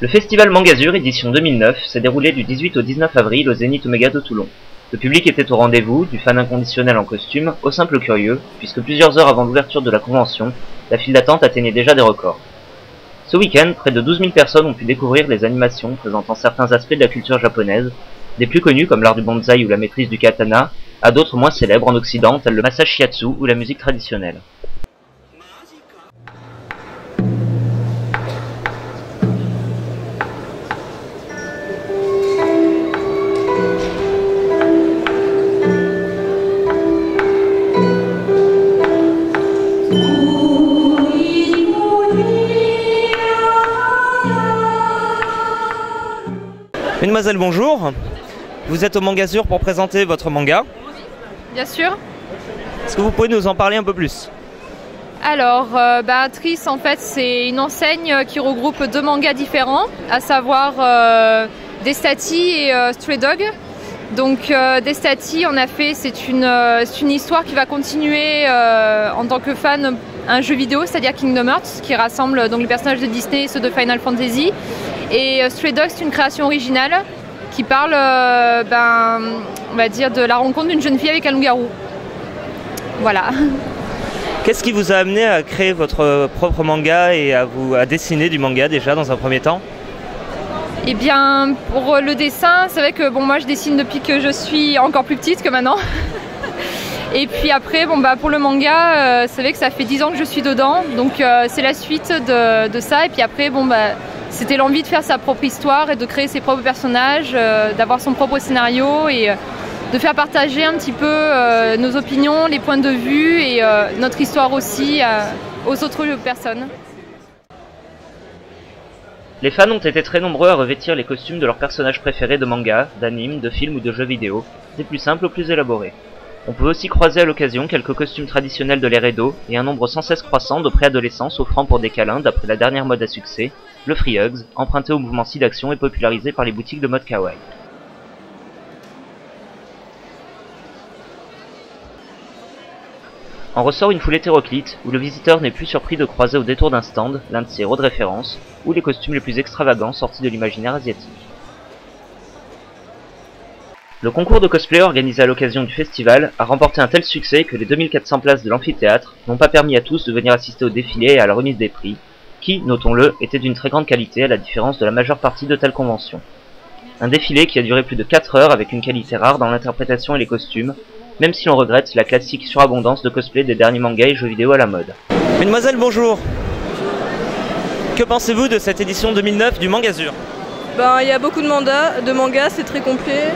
Le festival Mangazur édition 2009 s'est déroulé du 18 au 19 avril au Zénith Omega de Toulon. Le public était au rendez-vous, du fan inconditionnel en costume au simple curieux, puisque plusieurs heures avant l'ouverture de la convention, la file d'attente atteignait déjà des records. Ce week-end, près de 12 000 personnes ont pu découvrir les animations présentant certains aspects de la culture japonaise, des plus connus comme l'art du bonsaï ou la maîtrise du katana, à d'autres moins célèbres en Occident tels le massage shiatsu ou la musique traditionnelle. Mademoiselle, bonjour. Vous êtes au Mangazur pour présenter votre manga. Bien sûr. Est-ce que vous pouvez nous en parler un peu plus? Alors, Trice, en fait, c'est une enseigne qui regroupe deux mangas différents, à savoir Destati et Stray Dog. Donc, Destati, en a fait, c'est une histoire qui va continuer en tant que fan un jeu vidéo, c'est-à-dire Kingdom Hearts, qui rassemble donc les personnages de Disney et ceux de Final Fantasy. Et Stray Dog, c'est une création originale qui parle, on va dire, de la rencontre d'une jeune fille avec un loup-garou. Voilà. Qu'est-ce qui vous a amené à créer votre propre manga et à dessiner du manga déjà dans un premier temps? Eh bien, pour le dessin, c'est vrai que moi je dessine depuis que je suis encore plus petite que maintenant. Et puis après, pour le manga, c'est vrai que ça fait 10 ans que je suis dedans, donc c'est la suite de ça. Et puis après, c'était l'envie de faire sa propre histoire et de créer ses propres personnages, d'avoir son propre scénario et de faire partager un petit peu nos opinions, les points de vue et notre histoire aussi aux autres personnes. Les fans ont été très nombreux à revêtir les costumes de leurs personnages préférés de manga, d'anime, de films ou de jeux vidéo, des plus simples aux plus élaborés. On peut aussi croiser à l'occasion quelques costumes traditionnels de l'ère Edo et un nombre sans cesse croissant de préadolescents s'offrant pour des câlins d'après la dernière mode à succès, le Free Hugs, emprunté au mouvement SIDAction et popularisé par les boutiques de mode kawaii. En ressort une foule hétéroclite, où le visiteur n'est plus surpris de croiser au détour d'un stand l'un de ses héros de référence, ou les costumes les plus extravagants sortis de l'imaginaire asiatique. Le concours de cosplay organisé à l'occasion du festival a remporté un tel succès que les 2400 places de l'amphithéâtre n'ont pas permis à tous de venir assister au défilé et à la remise des prix, qui, notons-le, étaient d'une très grande qualité à la différence de la majeure partie de telles conventions. Un défilé qui a duré plus de 4 heures avec une qualité rare dans l'interprétation et les costumes, même si l'on regrette la classique surabondance de cosplay des derniers mangas et jeux vidéo à la mode. Mademoiselle, bonjour. Que pensez-vous de cette édition 2009 du Mangazur? Il y a beaucoup de mangas, c'est très complet.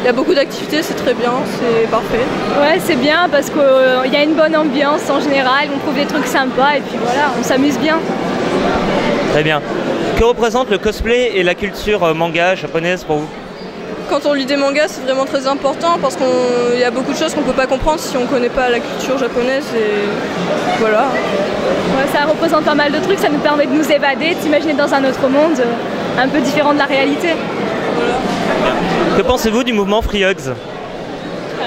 Il y a beaucoup d'activités, c'est très bien, c'est parfait. Ouais, c'est bien parce qu'il y a une bonne ambiance en général, on trouve des trucs sympas et puis voilà, on s'amuse bien. Très bien. Que représente le cosplay et la culture manga japonaise pour vous? Quand on lit des mangas, c'est vraiment très important parce qu'il y a beaucoup de choses qu'on ne peut pas comprendre si on ne connaît pas la culture japonaise et voilà. Ouais, ça représente pas mal de trucs, ça nous permet de nous évader, de s'imaginer dans un autre monde un peu différent de la réalité. Voilà. Que pensez-vous du mouvement Free Hugs?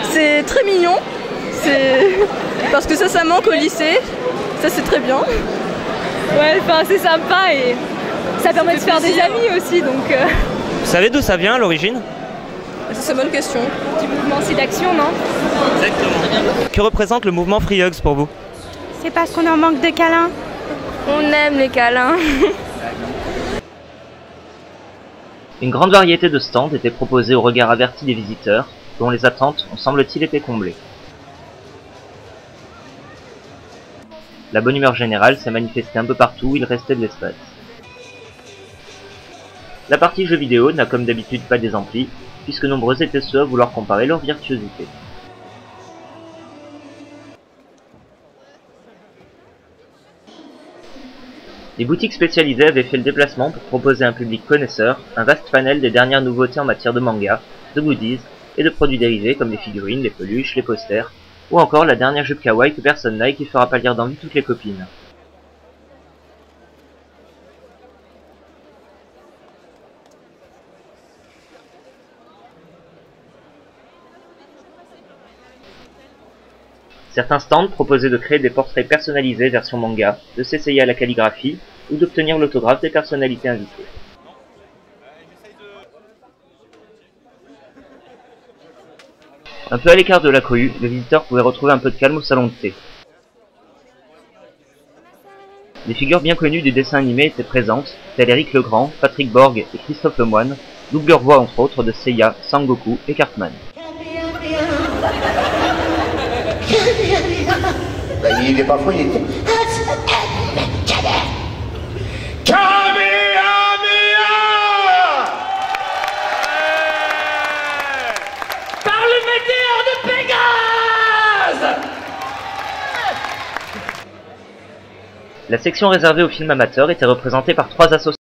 C'est très mignon, parce que ça manque au lycée, ça c'est très bien. Ouais, c'est sympa et ça permet de se faire des amis aussi donc. Vous savez d'où ça vient à l'origine? C'est une bonne question. Du mouvement SIDAction, non? Exactement. Que représente le mouvement Free Hugs pour vous? C'est parce qu'on en manque de câlins. On aime les câlins. Une grande variété de stands était proposée au regard averti des visiteurs, dont les attentes ont semble-t-il été comblées. La bonne humeur générale s'est manifestée un peu partout où il restait de l'espace. La partie jeux vidéo n'a comme d'habitude pas des amplis, puisque nombreux étaient ceux à vouloir comparer leur virtuosité. Les boutiques spécialisées avaient fait le déplacement pour proposer à un public connaisseur un vaste panel des dernières nouveautés en matière de manga, de goodies et de produits dérivés comme les figurines, les peluches, les posters, ou encore la dernière jupe kawaii que personne n'a et qui fera pâlir d'envie toutes les copines. Certains stands proposaient de créer des portraits personnalisés version manga, de s'essayer à la calligraphie ou d'obtenir l'autographe des personnalités invitées. Un peu à l'écart de la cohue, le visiteur pouvait retrouver un peu de calme au salon de thé. Des figures bien connues du dessin animé étaient présentes, telles Éric Legrand, Patrick Borg et Christophe Lemoine, doubleurs voix entre autres de Seiya, Sangoku et Cartman. Il est parfois, il était... Par le météore de Pégase! La section réservée aux films amateurs était représentée par 3 associations.